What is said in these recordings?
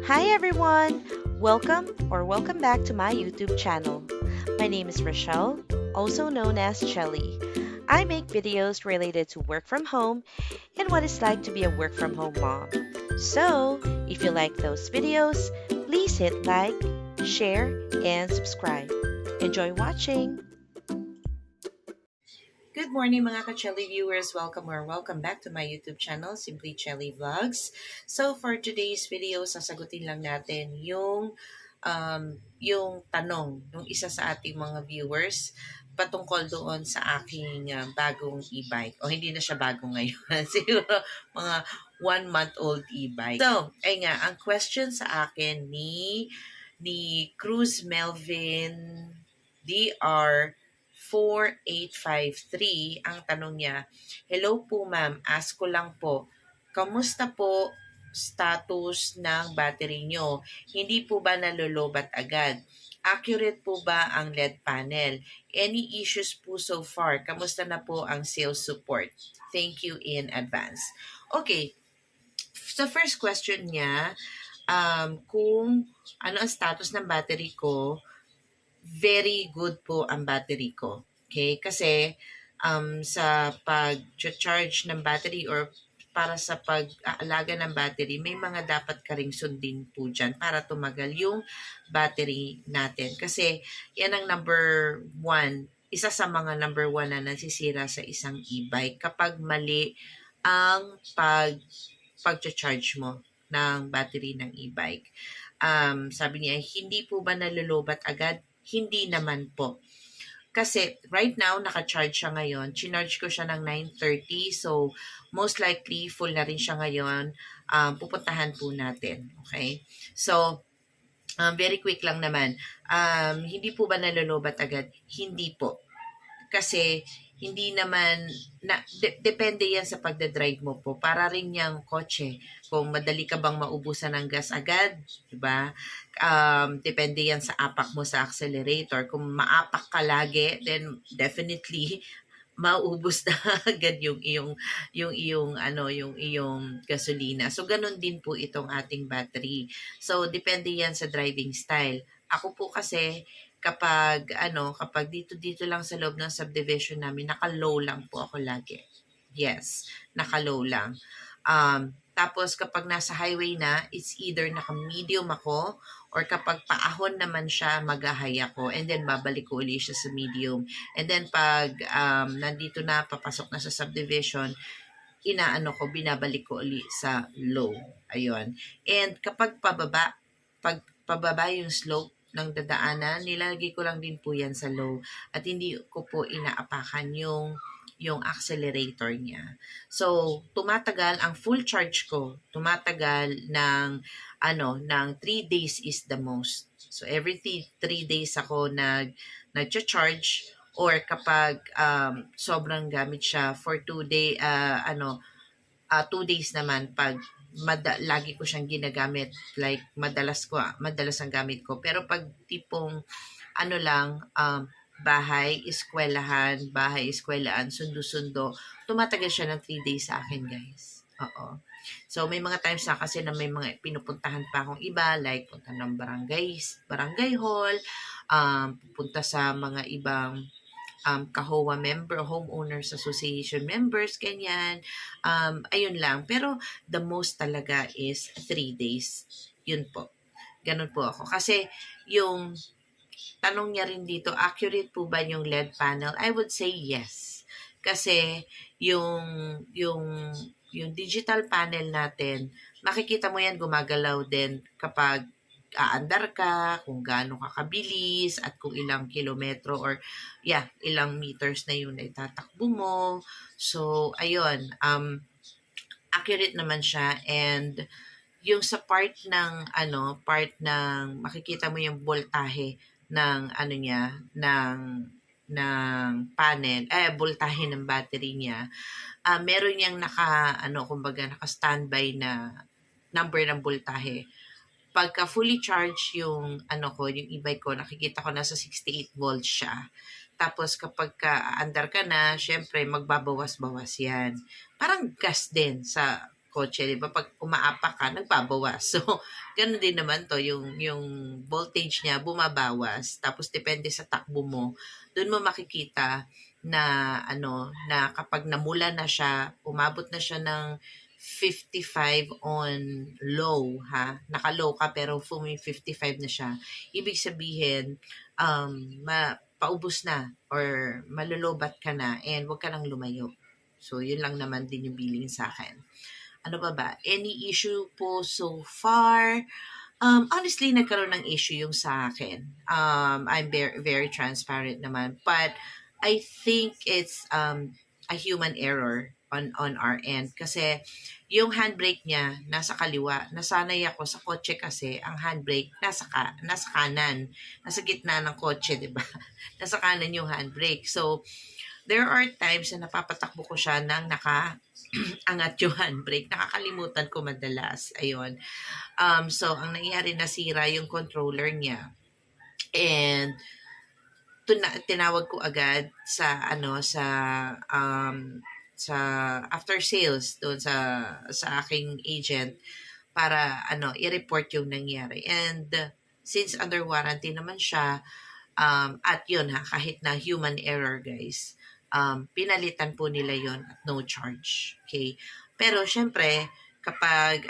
Hi everyone! Welcome back to my YouTube channel. My name is Rochelle, also known as Shelly. I make videos related to work from home and what it's like to be a work from home mom. So, if you like those videos, please hit like, share, and subscribe. Enjoy watching! Good morning mga ka-Chelly viewers. Welcome back to my YouTube channel, Simply Chelly Vlogs. So for today's video, sasagutin lang natin yung tanong ng isa sa ating mga viewers patungkol doon sa aking bagong e-bike. O hindi na siya bago ngayon. Siguro mga 1-month-old e-bike. So, ay nga, ang question sa akin ni Cruz Melvin DR 4853, ang tanong niya, hello po ma'am, ask ko lang po, kamusta po status ng battery nyo? Hindi po ba nalolobat agad? Accurate po ba ang LED panel? Any issues po so far? Kamusta na po ang sales support? Thank you in advance. Okay, sa first question niya, kung ano ang status ng battery ko, very good po ang battery ko. Okay? Kasi sa pag-charge ng battery or para sa pag-aalaga ng battery, may mga dapat ka ring sundin po dyan para tumagal yung battery natin. Kasi yan ang number one, isa sa mga number one na nasisira sa isang e-bike kapag mali ang pag-charge mo ng battery ng e-bike. Sabi niya, hindi po ba nalulubat agad? Hindi naman po. Kasi right now, naka-charge siya ngayon. Chinarge ko siya ng 9:30. So, most likely, full na rin siya ngayon. Pupuntahan po natin. Okay? So, very quick lang naman. Hindi po ba nalulubat agad? Hindi po. Kasi hindi naman depende yan sa pagdadrive mo po. Para rin yung kotse. Kung madali ka bang maubusan ng gas agad, 'di ba? Depende yan sa apak mo sa accelerator. Kung maapak ka lagi, then definitely maubos na agad yung iyong gasolina. So ganun din po itong ating battery. So depende yan sa driving style. Ako po kasi kapag dito lang sa loob ng subdivision namin, naka-low lang po ako lagi. Yes, naka-low lang. Tapos kapag nasa highway na, it's either naka-medium ako or kapag paahon naman siya, mag-high ako and then babalik ko ulit siya sa medium. And then pag nandito na, papasok na sa subdivision, binabalik ko ulit sa low. Ayun. And kapag pababa yung slope ng dadaanan, nilalagay ko lang din po yan sa low at hindi ko po inaapakan yung accelerator niya. So, tumatagal ang full charge ko. Tumatagal ng 3 days is the most. So, every 3 days ako nag-charge or kapag sobrang gamit siya for 2 days naman pag lagi ko siyang ginagamit, like madalas ang gamit ko. Pero pag tipong bahay, eskwelahan, sundo-sundo, tumatagal siya ng 3 days sa akin, guys. Oo. So, may mga times na kasi na may mga pinupuntahan pa akong iba, like punta ng barangay hall, pupunta sa mga ibang KAHOA member, Homeowners Association members, ganyan. Ayun lang. Pero the most talaga is 3 days. Yun po. Ganun po ako. Kasi yung tanong niya rin dito, accurate po ba yung LED panel? I would say yes. Kasi yung digital panel natin, makikita mo yan gumagalaw din kapag aandar ka, kung gaano ka kabilis, at kung ilang kilometro or ilang meters na yun ay tatakbo mo. So, ayun, accurate naman siya. And yung sa part ng makikita mo yung voltahe ng ng panel, voltahe ng battery niya. Meron yang naka-standby na number ng voltahe. Pagka fully charged yung yung e-bike ko, nakikita ko nasa 68 volts siya. Tapos kapag andar ka na, syempre magbabawas-bawas yan. Parang gas din kotse, di ba? Pag umaapak ka, nagbabawas. So, ganun din naman to, yung voltage niya bumabawas. Tapos, depende sa takbo mo, doon mo makikita na, na kapag namula na siya, umabot na siya ng 55 on low, ha? Naka-low ka, pero fumi 55 na siya. Ibig sabihin, paubos na or malulobat ka na and wag ka nang lumayo. So, yun lang naman din yung billing sa akin. Ano ba? Any issue po so far? Honestly, nagkaroon ng issue yung sa akin. I'm very, very transparent naman. But I think it's a human error on our end. Kasi yung handbrake niya nasa kaliwa. Nasanay ako sa kotse kasi ang handbrake nasa kanan. Nasa gitna ng kotse, di ba? Nasa kanan yung handbrake. So, there are times na napapatakbo ko siya nang angat yung handbrake. Nakakalimutan ko madalas. Ayun. So, ang nangyari, nasira yung controller niya. And, tinawag ko agad sa, sa after sales doon sa aking agent para, i-report yung nangyari. And, since under warranty naman siya, at yun kahit na human error guys, pinalitan po nila yon at no charge. Okay? Pero syempre, kapag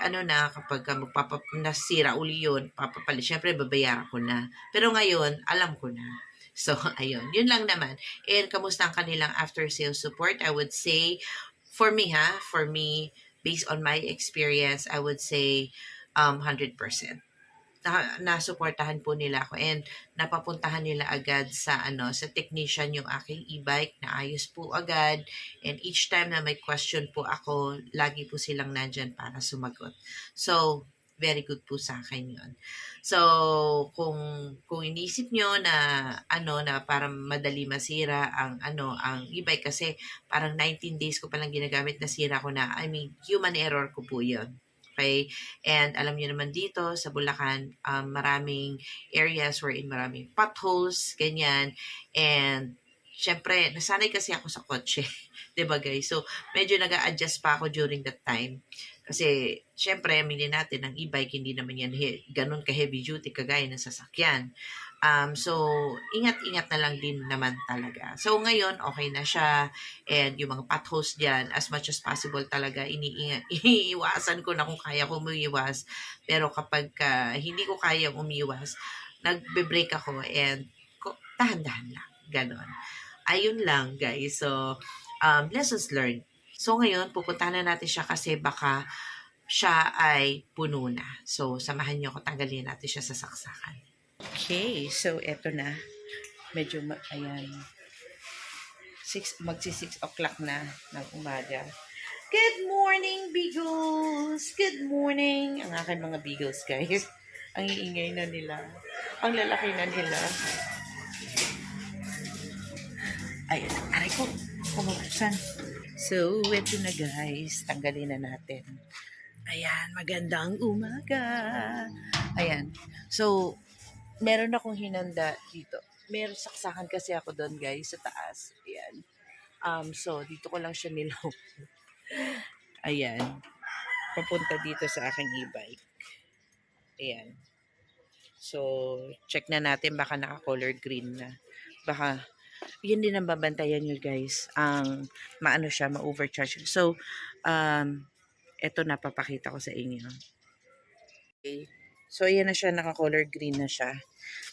nasira uli yun, papapalit, syempre babayaran ko na. Pero ngayon, alam ko na. So, ayun. Yun lang naman. And kamusta ang kanilang after sales support? I would say, for me, based on my experience, I would say 100%. Nasuportahan po nila ako and napapuntahan nila agad sa sa technician yung aking e-bike, na ayos po agad, and each time na may question po ako, lagi po silang nandyan para sumagot. So, very good po sa akin yun. So, kung inisip nyo na na parang madali masira ang e-bike, kasi parang 19 days ko palang ginagamit, nasira ko na. I mean, human error ko po yun. Okay? And alam niyo naman dito sa Bulacan, maraming areas wherein maraming potholes, ganyan. And syempre, nasanay kasi ako sa kotse. 'Di ba guys? So, medyo nag-a-adjust pa ako during that time. Kasi, syempre, aminin natin, ang e-bike, hindi naman yan ganun ka-heavy duty kagaya ng sasakyan. So, ingat-ingat na lang din naman talaga. So, ngayon, okay na siya. And yung mga potholes dyan, as much as possible talaga, iniiwasan ko na kung kaya ko umiwas. Pero kapag hindi ko kaya umiwas, nagbe-break ako and dahan-dahan lang. Ganon. Ayun lang, guys. So, lessons learned. So, ngayon, pupunta na natin siya kasi baka siya ay puno na. So, samahan niyo ako, tanggalin natin siya sa saksakan. Okay, so eto na. Medyo, ayan. Magsi 6 o'clock na ng umaga. Good morning, Beagles! Good morning! Ang aking mga Beagles, guys. Ang iingay na nila. Ang lalaki na nila. Ayan, aray ko. Kumabuksan. So, eto na guys. Tanggalin na natin. Ayan, magandang umaga. Ayan. So, meron akong hinanda dito. Meron saksakan kasi ako doon guys sa taas. Ayan. So, dito ko lang siya nilaw. Ayan. Papunta dito sa aking e-bike. Ayan. So, check na natin, baka naka-color green na. Baka, yun din ang babantayan nyo guys. Ang maano siya, ma-overcharge. So, eto na, papakita ko sa inyo. Okay. So, ayan na siya, naka-color green na siya.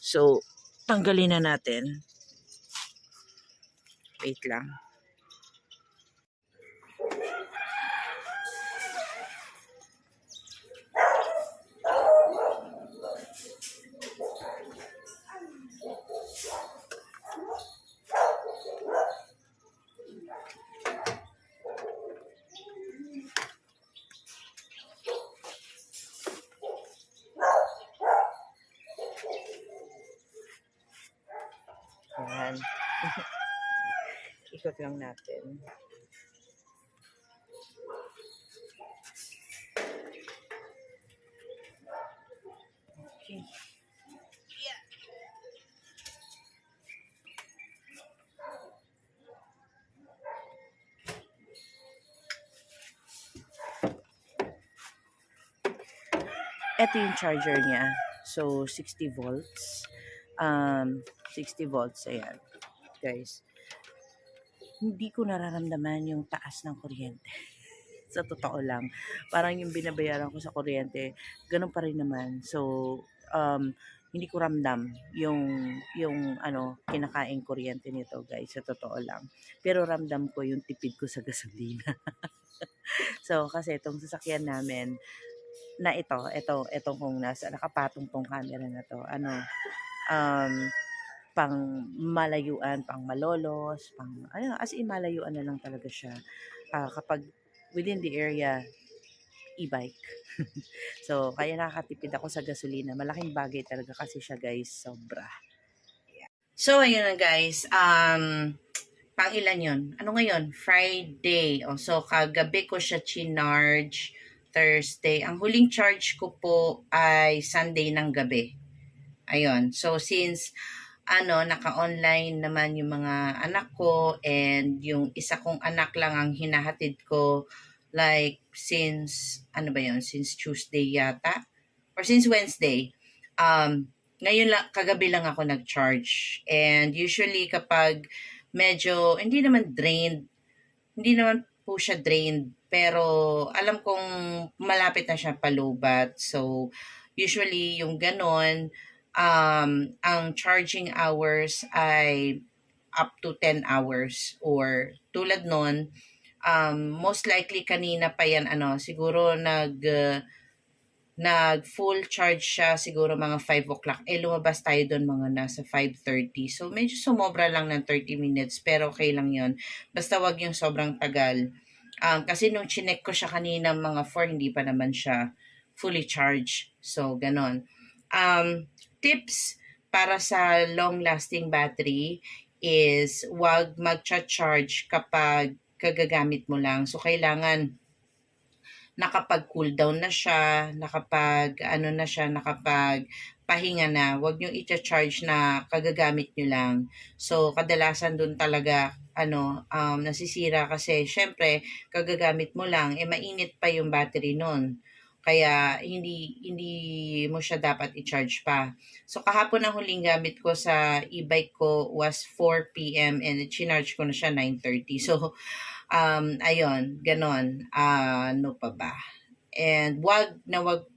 So, tanggalin na natin. Wait lang. Ayan. Ikot lang natin. Okay. Yeah. Ito yung charger niya. So, 60 volts. 60 volts. Ayan, guys. Hindi ko nararamdaman yung taas ng kuryente. Sa totoo lang. Parang yung binabayaran ko sa kuryente, ganun pa rin naman. So, hindi ko ramdam yung kinakain kuryente nito, guys, sa totoo lang. Pero ramdam ko yung tipid ko sa gasolina. So, kasi itong sasakyan namin, na ito kung nakapatong tong camera na to, um, pang malayuan, pang malolos, as in malayuan na lang talaga siya. Kapag within the area, e-bike. So, kaya nakakatipid ako sa gasolina. Malaking bagay talaga kasi siya, guys, sobra. So, ayun na guys. Pang ilan yun? Ano ngayon? Friday. So, kagabi ko siya chinarge. Thursday. Ang huling charge ko po ay Sunday ng gabi. Ayun. So, since naka-online naman yung mga anak ko and yung isa kong anak lang ang hinahatid ko like since, since Tuesday yata or since Wednesday. Ngayon lang, kagabi lang ako nag-charge. And usually kapag medyo, hindi naman po siya drained, pero alam kong malapit na siya palubat. So, usually yung ganon, ang charging hours ay up to 10 hours or tulad nun, most likely kanina pa yan, siguro nag full charge siya siguro mga 5 o'clock. Lumabas tayo doon mga nasa 5:30. So, medyo sumobra lang ng 30 minutes. Pero okay lang yon. Basta wag yung sobrang tagal. Kasi nung chinek ko siya kanina mga 4, hindi pa naman siya fully charged. So, ganon. Tips para sa long-lasting battery is wag mag-charge kapag kagagamit mo lang. So, kailangan nakapag-cool down na siya, nakapag-pahinga na. Huwag nyo i-charge na kagagamit nyo lang. So, kadalasan dun talaga, nasisira kasi, syempre, kagagamit mo lang, mainit pa yung battery nun. Kaya, hindi mo siya dapat i-charge pa. So, kahapon ang huling gamit ko sa e-bike ko was 4 p.m. and chinarge ko na siya 9:30. So, ayun, ganon. Ano pa ba? And wag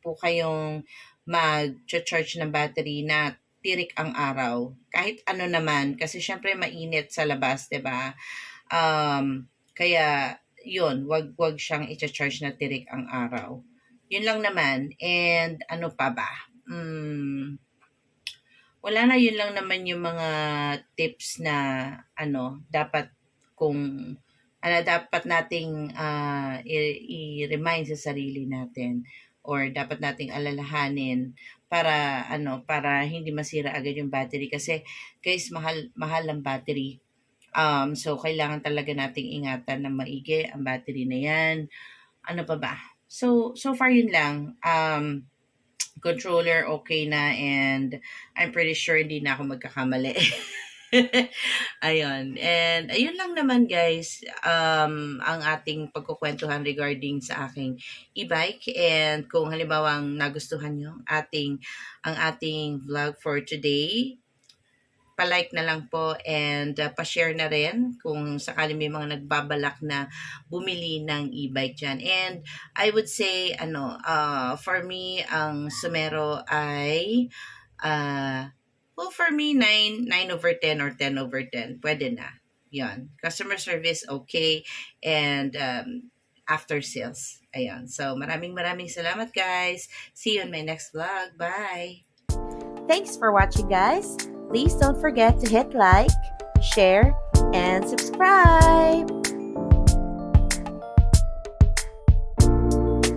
po kayong mag-charge ng battery na tirik ang araw. Kahit ano naman, kasi syempre mainit sa labas, 'di ba? Kaya yun, wag siyang i-charge na tirik ang araw. Yun lang naman. And ano pa ba? Wala na, yun lang naman yung mga tips na dapat dapat nating i-remind sa sarili natin or dapat nating alalahanin para hindi masira agad yung battery kasi guys, mahal ang battery. So kailangan talaga nating ingatan na maigi ang battery na yan. Ano pa ba? So far yun lang. Controller okay na and I'm pretty sure hindi na ako magkakamali. Ayun. And ayun lang naman guys, ang ating pagkukwentuhan regarding sa aking e-bike. And kung halimbawa nagustuhan nyo ang ating vlog for today, pa-like na lang po and pa-share na rin kung sakali may mga nagbabalak na bumili ng e-bike dyan. And I would say, for me, ang Sumero ay well, for me, 9/10 or 10/10. Pwede na. Yan. Customer service, okay. And after sales. Ayan. So, maraming salamat, guys. See you in my next vlog. Bye! Thanks for watching, guys. Please don't forget to hit like, share, and subscribe.